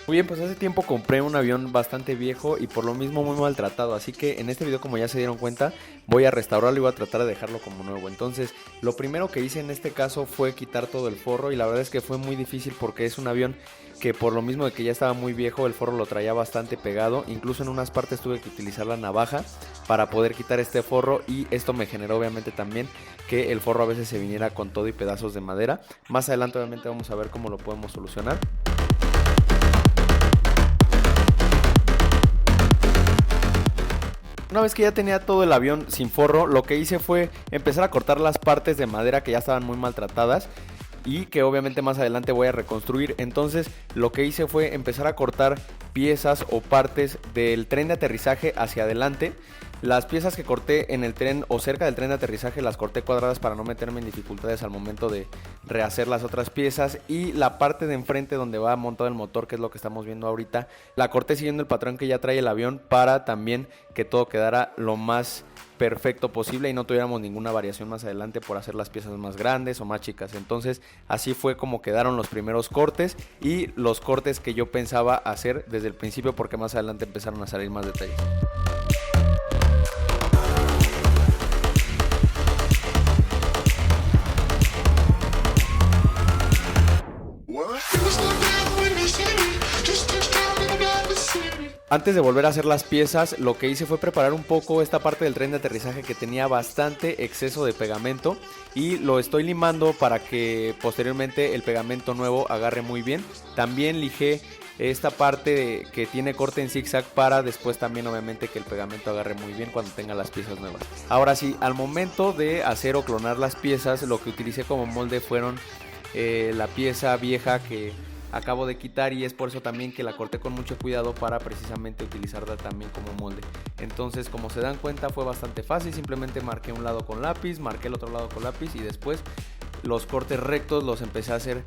Muy bien, pues hace tiempo compré un avión bastante viejo y por lo mismo muy maltratado, así que en este video, como ya se dieron cuenta, voy a restaurarlo y voy a tratar de dejarlo como nuevo. Entonces, lo primero que hice en este caso fue quitar todo el forro y la verdad es que fue muy difícil porque es un avión que por lo mismo de que ya estaba muy viejo, el forro lo traía bastante pegado, incluso en unas partes tuve que utilizar la navaja para poder quitar este forro y esto me generó obviamente también que el forro a veces se viniera con todo y pedazos de madera. Más adelante obviamente vamos a ver cómo lo podemos solucionar. Una vez que ya tenía todo el avión sin forro, lo que hice fue empezar a cortar las partes de madera que ya estaban muy maltratadas y que obviamente más adelante voy a reconstruir. Entonces lo que hice fue empezar a cortar piezas o partes del tren de aterrizaje hacia adelante. Las piezas que corté en el tren o cerca del tren de aterrizaje las corté cuadradas para no meterme en dificultades al momento de rehacer las otras piezas, y la parte de enfrente donde va montado el motor, que es lo que estamos viendo ahorita, la corté siguiendo el patrón que ya trae el avión para también que todo quedara lo más perfecto posible y no tuviéramos ninguna variación más adelante por hacer las piezas más grandes o más chicas. Entonces así fue como quedaron los primeros cortes y los cortes que yo pensaba hacer desde el principio, porque más adelante empezaron a salir más detalles. Antes de volver a hacer las piezas, lo que hice fue preparar un poco esta parte del tren de aterrizaje que tenía bastante exceso de pegamento y lo estoy limando para que posteriormente el pegamento nuevo agarre muy bien. También lijé esta parte que tiene corte en zigzag para después también obviamente que el pegamento agarre muy bien cuando tenga las piezas nuevas. Ahora sí, al momento de hacer o clonar las piezas, lo que utilicé como molde fueron la pieza vieja que acabo de quitar, y es por eso también que la corté con mucho cuidado para precisamente utilizarla también como molde. Entonces, como se dan cuenta, fue bastante fácil. Simplemente marqué un lado con lápiz, marqué el otro lado con lápiz y después los cortes rectos los empecé a hacer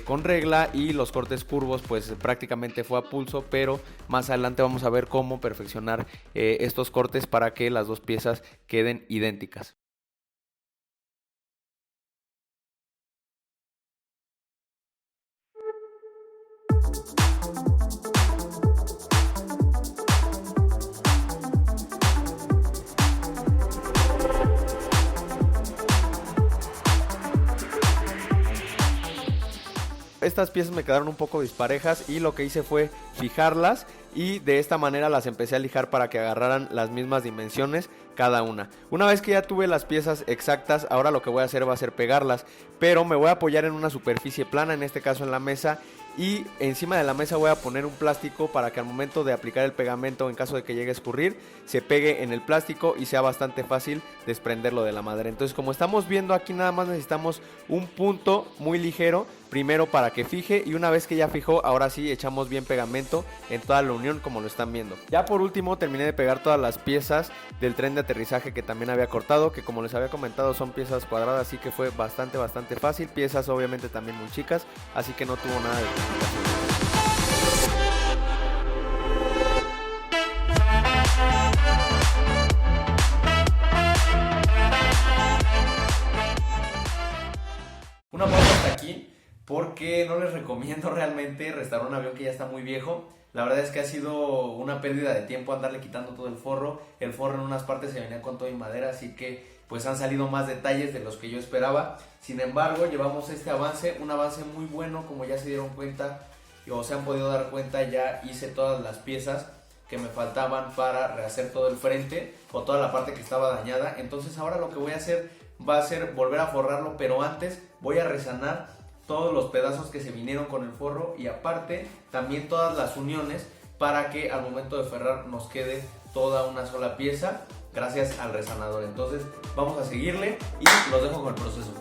con regla, y los cortes curvos pues prácticamente fue a pulso, pero más adelante vamos a ver cómo perfeccionar estos cortes para que las dos piezas queden idénticas. Estas piezas me quedaron un poco disparejas y lo que hice fue fijarlas, y de esta manera las empecé a lijar para que agarraran las mismas dimensiones cada una. Una vez que ya tuve las piezas exactas, ahora lo que voy a hacer va a ser pegarlas, pero me voy a apoyar en una superficie plana, en este caso en la mesa, y encima de la mesa voy a poner un plástico para que al momento de aplicar el pegamento, en caso de que llegue a escurrir, se pegue en el plástico y sea bastante fácil desprenderlo de la madera. Entonces, como estamos viendo aquí, nada más necesitamos un punto muy ligero primero para que fije, y una vez que ya fijó, ahora sí echamos bien pegamento en toda la unión como lo están viendo. Ya por último terminé de pegar todas las piezas del tren de aterrizaje que también había cortado, que como les había comentado son piezas cuadradas, así que fue bastante fácil. Piezas obviamente también muy chicas, así que no tuvo nada de complicación. Una pausa hasta aquí, porque no les recomiendo realmente restaurar un avión que ya está muy viejo. La verdad es que ha sido una pérdida de tiempo andarle quitando todo el forro. El forro en unas partes se venía con todo y madera, así que pues han salido más detalles de los que yo esperaba. Sin embargo, llevamos este avance, un avance muy bueno, como ya se dieron cuenta o se han podido dar cuenta. Ya hice todas las piezas que me faltaban para rehacer todo el frente o toda la parte que estaba dañada. Entonces ahora lo que voy a hacer va a ser volver a forrarlo, pero antes voy a resanar todos los pedazos que se vinieron con el forro, y aparte también todas las uniones, para que al momento de ferrar nos quede toda una sola pieza gracias al resanador. Entonces vamos a seguirle y los dejo con el proceso.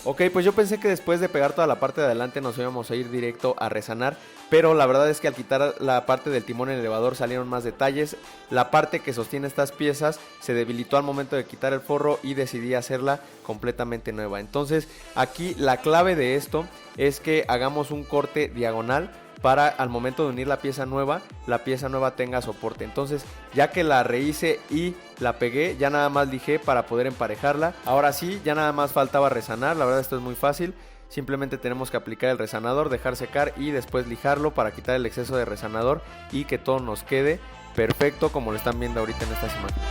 Ok, pues yo pensé que después de pegar toda la parte de adelante nos íbamos a ir directo a resanar, pero la verdad es que al quitar la parte del timón en el elevador salieron más detalles. La parte que sostiene estas piezas se debilitó al momento de quitar el forro y decidí hacerla completamente nueva. Entonces aquí la clave de esto es que hagamos un corte diagonal para al momento de unir la pieza nueva tenga soporte. Entonces ya que la rehice y la pegué, ya nada más lijé para poder emparejarla. Ahora sí, ya nada más faltaba resanar. La verdad esto es muy fácil. Simplemente tenemos que aplicar el resanador, dejar secar y después lijarlo para quitar el exceso de resanador y que todo nos quede perfecto como lo están viendo ahorita en esta imagen.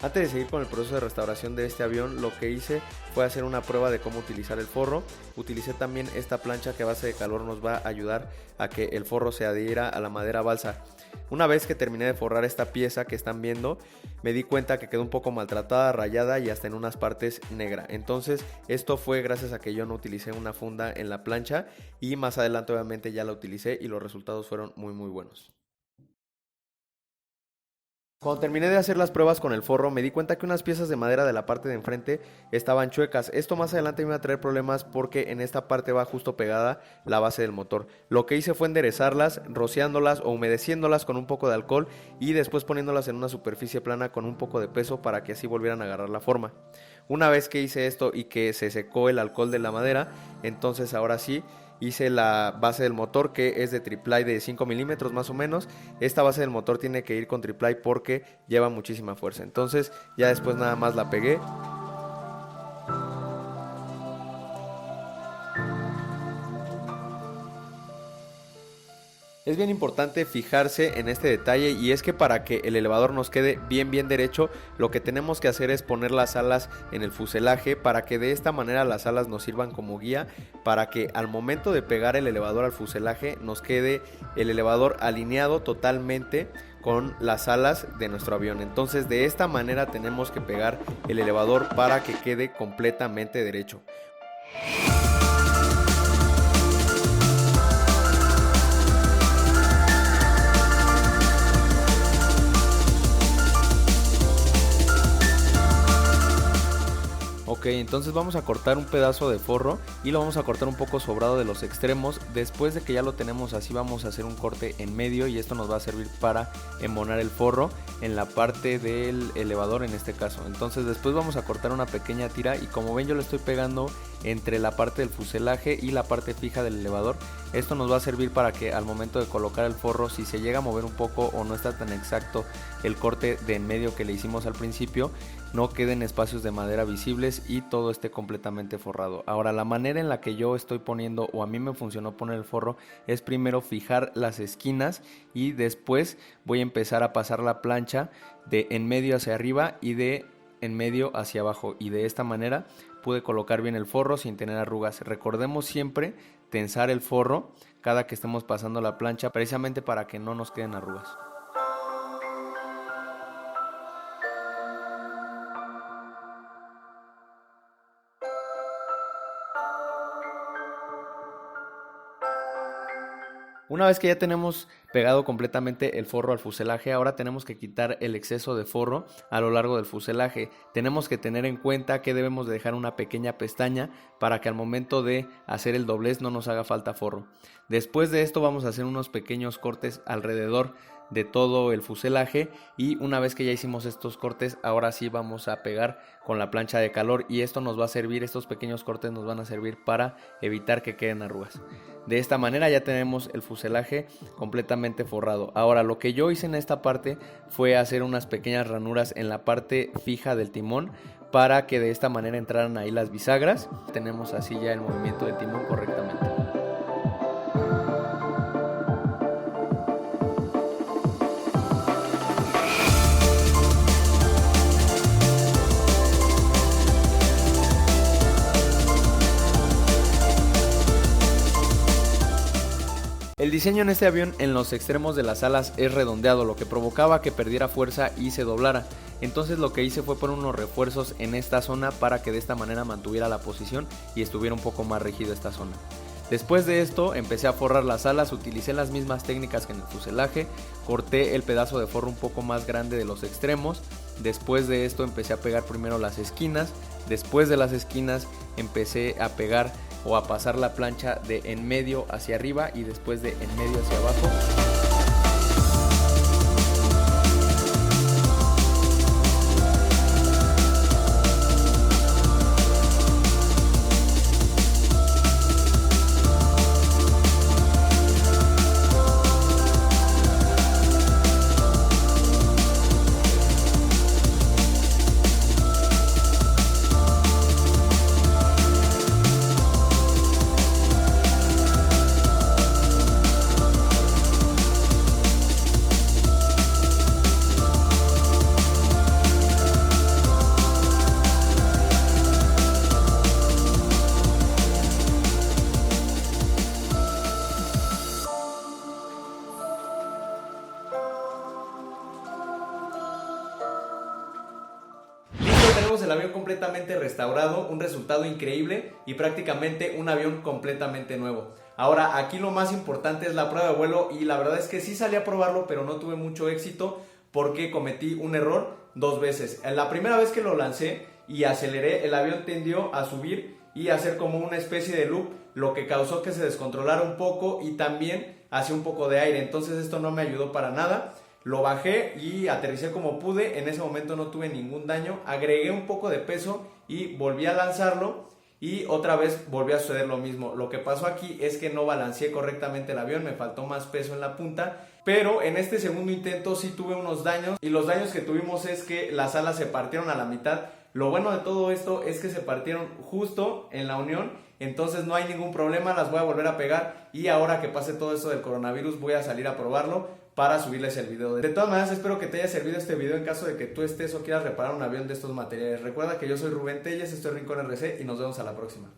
Antes de seguir con el proceso de restauración de este avión, lo que hice fue hacer una prueba de cómo utilizar el forro. Utilicé también esta plancha que a base de calor nos va a ayudar a que el forro se adhiera a la madera balsa. Una vez que terminé de forrar esta pieza que están viendo, me di cuenta que quedó un poco maltratada, rayada y hasta en unas partes negra. Entonces esto fue gracias a que yo no utilicé una funda en la plancha y más adelante obviamente ya la utilicé y los resultados fueron muy buenos. Cuando terminé de hacer las pruebas con el forro, me di cuenta que unas piezas de madera de la parte de enfrente estaban chuecas. Esto más adelante me iba a traer problemas porque en esta parte va justo pegada la base del motor. Lo que hice fue enderezarlas, rociándolas o humedeciéndolas con un poco de alcohol y después poniéndolas en una superficie plana con un poco de peso para que así volvieran a agarrar la forma. Una vez que hice esto y que se secó el alcohol de la madera, entonces ahora sí hice la base del motor, que es de triplay de 5 milímetros más o menos. Esta base del motor tiene que ir con triplay porque lleva muchísima fuerza. Entonces ya después nada más la pegué. Es bien importante fijarse en este detalle y es que para que el elevador nos quede bien derecho, lo que tenemos que hacer es poner las alas en el fuselaje para que de esta manera las alas nos sirvan como guía para que al momento de pegar el elevador al fuselaje nos quede el elevador alineado totalmente con las alas de nuestro avión. Entonces de esta manera tenemos que pegar el elevador para que quede completamente derecho. Ok, entonces vamos a cortar un pedazo de forro y lo vamos a cortar un poco sobrado de los extremos. Después de que ya lo tenemos así, vamos a hacer un corte en medio y esto nos va a servir para embonar el forro en la parte del elevador en este caso. Entonces después vamos a cortar una pequeña tira y como ven yo le estoy pegando entre la parte del fuselaje y la parte fija del elevador. Esto nos va a servir para que al momento de colocar el forro, si se llega a mover un poco o no está tan exacto el corte de en medio que le hicimos al principio, no queden espacios de madera visibles y todo esté completamente forrado. Ahora, la manera en la que yo estoy poniendo, o a mí me funcionó poner el forro, es primero fijar las esquinas y después voy a empezar a pasar la plancha de en medio hacia arriba y de en medio hacia abajo, y de esta manera pude colocar bien el forro sin tener arrugas. Recordemos siempre tensar el forro cada que estemos pasando la plancha, precisamente para que no nos queden arrugas. Una vez que ya tenemos pegado completamente el forro al fuselaje, ahora tenemos que quitar el exceso de forro a lo largo del fuselaje. Tenemos que tener en cuenta que debemos de dejar una pequeña pestaña para que al momento de hacer el doblez no nos haga falta forro. Después de esto vamos a hacer unos pequeños cortes alrededor de todo el fuselaje, y una vez que ya hicimos estos cortes, ahora sí vamos a pegar con la plancha de calor, y esto nos va a servir, estos pequeños cortes nos van a servir para evitar que queden arrugas. De esta manera ya tenemos el fuselaje completamente forrado. Ahora, lo que yo hice en esta parte fue hacer unas pequeñas ranuras en la parte fija del timón para que de esta manera entraran ahí las bisagras. Tenemos así ya el movimiento del timón correctamente. El diseño en este avión en los extremos de las alas es redondeado, lo que provocaba que perdiera fuerza y se doblara. Entonces lo que hice fue poner unos refuerzos en esta zona para que de esta manera mantuviera la posición y estuviera un poco más rígido esta zona. Después de esto empecé a forrar las alas, utilicé las mismas técnicas que en el fuselaje, corté el pedazo de forro un poco más grande de los extremos. Después de esto empecé a pegar primero las esquinas, después de las esquinas empecé a pegar o a pasar la plancha de en medio hacia arriba y después de en medio hacia abajo. Tenemos el avión completamente restaurado, un resultado increíble y prácticamente un avión completamente nuevo. Ahora, aquí lo más importante es la prueba de vuelo y la verdad es que sí salí a probarlo, pero no tuve mucho éxito porque cometí un error 2 veces. La primera vez que lo lancé y aceleré, el avión tendió a subir y a hacer como una especie de loop, lo que causó que se descontrolara un poco y también hacía un poco de aire. Entonces esto no me ayudó para nada. Lo bajé y aterricé como pude, en ese momento no tuve ningún daño, agregué un poco de peso y volví a lanzarlo y otra vez volvió a suceder lo mismo. Lo que pasó aquí es que no balanceé correctamente el avión, me faltó más peso en la punta, pero en este segundo intento sí tuve unos daños y los daños que tuvimos es que las alas se partieron a la mitad. Lo bueno de todo esto es que se partieron justo en la unión, entonces no hay ningún problema, las voy a volver a pegar y ahora que pase todo esto del coronavirus voy a salir a probarlo para subirles el video. De todas maneras, espero que te haya servido este video en caso de que tú estés o quieras reparar un avión de estos materiales. Recuerda que yo soy Rubén Telles, esto es Rincón RC y nos vemos a la próxima.